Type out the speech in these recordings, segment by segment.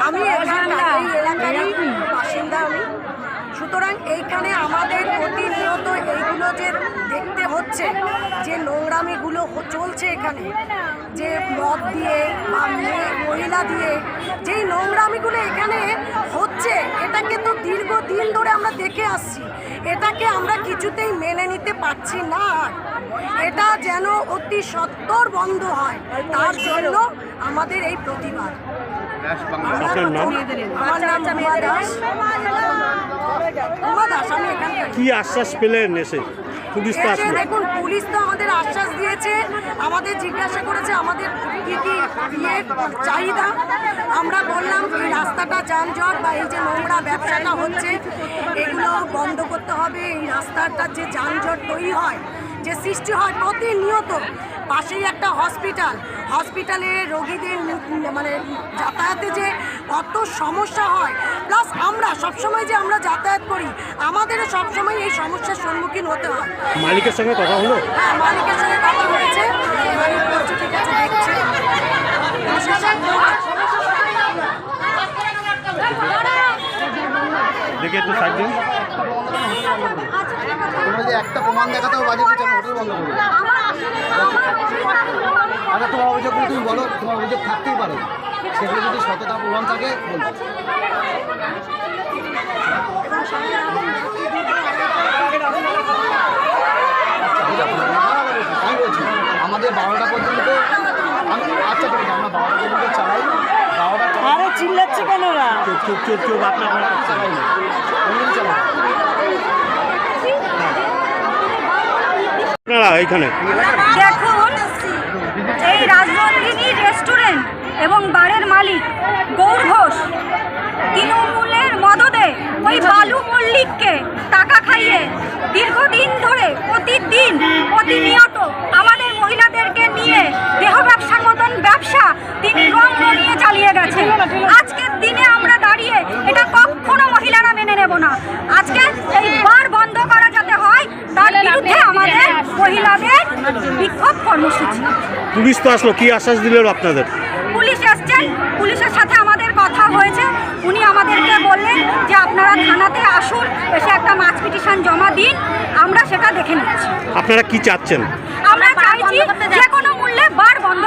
আমি এই এলাকারই বাসিন্দা আমি। সুতরাং এইখানে আমাদের প্রতিনিয়ত এইগুলো যে দেখতে হচ্ছে, যে নোংরামিগুলো চলছে এখানে, যে মদ দিয়ে বা মহিলা দিয়ে যেই নোংরামিগুলো এখানে হচ্ছে, এটাকে তো দীর্ঘদিন ধরে আমরা দেখে আসছি। এটাকে আমরা কিছুতেই মেনে নিতে পারছি না। এটা যেন অতি সত্বর বন্ধ হয়, তার জন্য আমাদের এই প্রতিবাদ। আমার নাম উমা দাস। আমি এখানকার। কি আশ্বাস পেলেন এসে? পুলিশ তো আসলো। দেখুন, পুলিশ তো আমাদের আশ্বাস দিয়েছে, আমাদের জিজ্ঞাসা করেছে আমাদের কি কি চাহিদা। আমরা বললাম এই রাস্তাটা যানজট বা এই যে নোংরা ব্যবসাটা হচ্ছে এগুলো বন্ধ করতে হবে। এই রাস্তাটার যে যানজট তৈরি হয়, যে সৃষ্টি হয় প্রতিনিয়ত, পাশেই একটা হসপিটালে রোগীদের মানে যাতায়াতে যে কত সমস্যা হয়, প্লাস আমরা সবসময় যে আমরা যাতায়াত করি, আমাদেরও সবসময় এই সমস্যার সম্মুখীন হতে হয়। মালিকের সঙ্গে কথা হলো? হ্যাঁ, মালিকের সঙ্গে কথা হয়েছে, মালিক বলছে ঠিক আছে, দেখছে। দেখে একটু সাইড দিন। তোমরা যে একটা প্রমাণ দেখাতেও বাজে কিছু হোটেল বন্ধ করবে। আচ্ছা, তোমার অভিযোগ তুমি বলো, তোমার অভিযোগ থাকতেই পারে, সেগুলো যদি সততা প্রমাণ থাকে বলবো। আমি বলছি আমাদের 12টা পর্যন্ত, আচ্ছা ঠিক আছে, আমরা 12টা পর্যন্ত চালাই। 12টা আরে চিল্লাচ্ছে কেন ওরা? কেউ আপনার চালাই না, অন্যদিন চালাই। আপনারা এইখানে দেখুন, এই রাজনন্দিনী রেস্টুরেন্ট এবং বারের মালিক গৌর ঘোষ তৃণমূলের মদদে ওই বালু মল্লিককে টাকা খাইয়ে দীর্ঘদিন ধরে প্রতিনিয়ত আমাদের মহিলাদেরকে নিয়ে দেহ ব্যবসার মতন ব্যবসা তিনি রং নিয়ে চালিয়ে গেছেন। আজকের দিনে আমরা দাঁড়িয়ে এটা কখনো মহিলারা মেনে নেব না। আজকে এই বার বন্ধ করা যাতে হয়, তার বিরুদ্ধে আমাদের মহিলাদের বিক্ষোভ কর্মসূচি। পুলিশ তো আসলো, কি আশ্বাস দিল আপনাদের? পুলিশ এসছেন, পুলিশের সাথে আমাদের কথা হয়েছে। উনি আমাদেরকে বললেন যে আপনারা থানাতে আসুন, এসে একটা মাছ পিটিশন জমা দিন, আমরা সেটা দেখে নিচ্ছি। আপনারা কি চাচ্ছেন? আমরা চাইছি যে কোনো মূল্যে বার বন্ধ।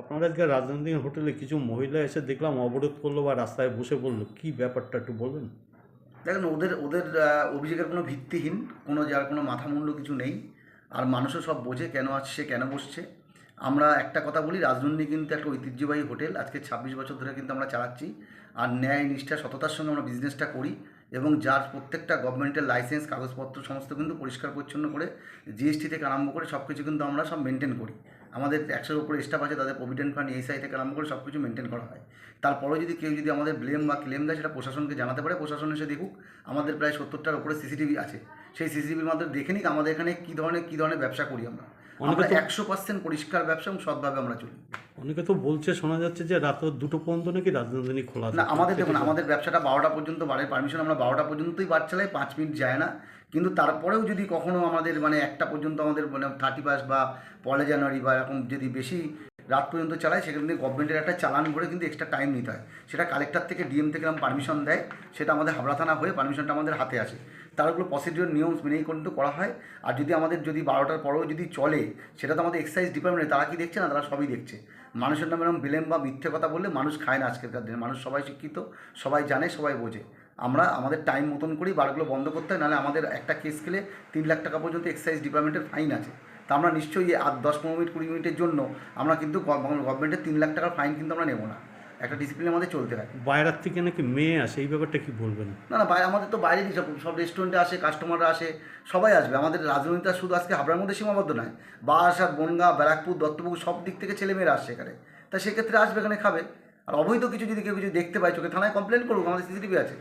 আপনাদেরকে রাজনন্দিনী হোটেলে কিছু মহিলা এসে দেখলাম অবরোধ করলো বা রাস্তায় বসে পড়লো, কি ব্যাপারটা একটু বলবেন? দেখেন, ওদের অভিযোগের কোনো ভিত্তিহীন, যার কোনো মাথা মুন্ড কিছু নেই। আর মানুষও সব বোঝে কেন আসছে, কেন বসছে। আমরা একটা কথা বলি, রাজনন্দিনী কিন্তু একটা ঐতিহ্যবাহী হোটেল, আজকে 26 বছর ধরে কিন্তু আমরা চালাচ্ছি। আর ন্যায় নিষ্ঠা সততার সঙ্গে আমরা বিজনেসটা করি, এবং যার প্রত্যেকটা গভর্নমেন্টের লাইসেন্স কাগজপত্র সমস্ত কিন্তু পরিষ্কার পরিচ্ছন্ন করে, জিএসটি থেকে আরম্ভ করে সব কিছু কিন্তু আমরা সব মেনটেন করি। আমাদের 100-এর উপরে স্টাফ আছে, তাদের প্রভিডেন্ট ফান্ড ESI থেকে আরম্ভ করে সব কিছু মেনটেন করা হয়। তারপরেও যদি কেউ আমাদের ব্লেম বা ক্লেম দেয়, সেটা প্রশাসনকে জানাতে পারে, প্রশাসন এসে দেখুক। আমাদের প্রায় 70টার উপরে CCTV আছে, সেই CCTVর মাধ্যমে দেখে নিক আমাদের এখানে কী ধরনের ব্যবসা করি। আমরা 100% পরিষ্কার ব্যবসা এবং সৎভাবে আমরা চলি। অনেকে তো বলছে, শোনা যাচ্ছে যে রাত 2টো পর্যন্ত নাকি রাজনন্দিনী খোলা। না, আমাদের দেখুন, আমাদের ব্যবসাটা 12টা পর্যন্ত, বারের পারমিশন আমরা 12টা পর্যন্তই বার চালাই, 5 মিনিট যায় না। কিন্তু তারপরেও যদি কখনও আমাদের 1টা পর্যন্ত আমাদের 31 বা 1 জানুয়ারি বা এরকম যদি বেশি রাত পর্যন্ত চালায়, সেখানে গভর্নমেন্টের একটা চালান করে কিন্তু এক্সট্রা টাইম নিতে হয়। সেটা কালেক্টর থেকে DM থেকে পারমিশন দেয়, সেটা আমাদের হাবড়া থানা হয়ে পারমিশনটা আমাদের হাতে আসে। তারগুলো প্রসিডিওর নিয়ম মেনেই কিন্তু করা হয়। আর যদি 12টার পরেও যদি চলে, সেটা তো আমাদের এক্সাইজ ডিপার্টমেন্টে, তারা কি দেখছে না? তারা সবই দেখছে। মানুষের নামে এরকম বিলেম বা মিথ্যে কথা বললে মানুষ খায় না। আজকেরকার দিনে মানুষ সবাই শিক্ষিত, সবাই জানে, সবাই বোঝে। আমরা আমাদের টাইম মতন করেই বারগুলো বন্ধ করতে হয়, নাহলে আমাদের একটা কেস খেলে 3 লাখ টাকা পর্যন্ত এক্সাইজ ডিপার্টমেন্টের ফাইন আছে। তা আমরা নিশ্চয়ই 10-15 মিনিট 20 মিনিটের জন্য আমরা কিন্তু গভর্নমেন্টের 3 লাখ টাকার ফাইন কিন্তু আমরা নেব না। একটা ডিসিপ্লিন আমাদের চলতে থাকে। বাইরের থেকে নাকি মেয়ে আসে, এই ব্যাপারটা কি বলবেন? না, বাইরে আমাদের তো বাইরেরই সব রেস্টুরেন্টে আসে, কাস্টমাররা আসে, সবাই আসবে। আমাদের রাজনীতিটা শুধু আজকে হাবড়ার মধ্যে সীমাবদ্ধ নয়, বারাসাত, বনগাঁ, ব্যারাকপুর, দত্তপুকুর সব দিক থেকে ছেলেমেয়েরা আসছে এখানে। তা সেক্ষেত্রে আসবে, এখানে খাবে। আর অবৈধ কিছু যদি কেউ কিছু দেখতে পায় চোখে থানায় কমপ্লেন করুক, আমাদের সিসিটিভি আছে।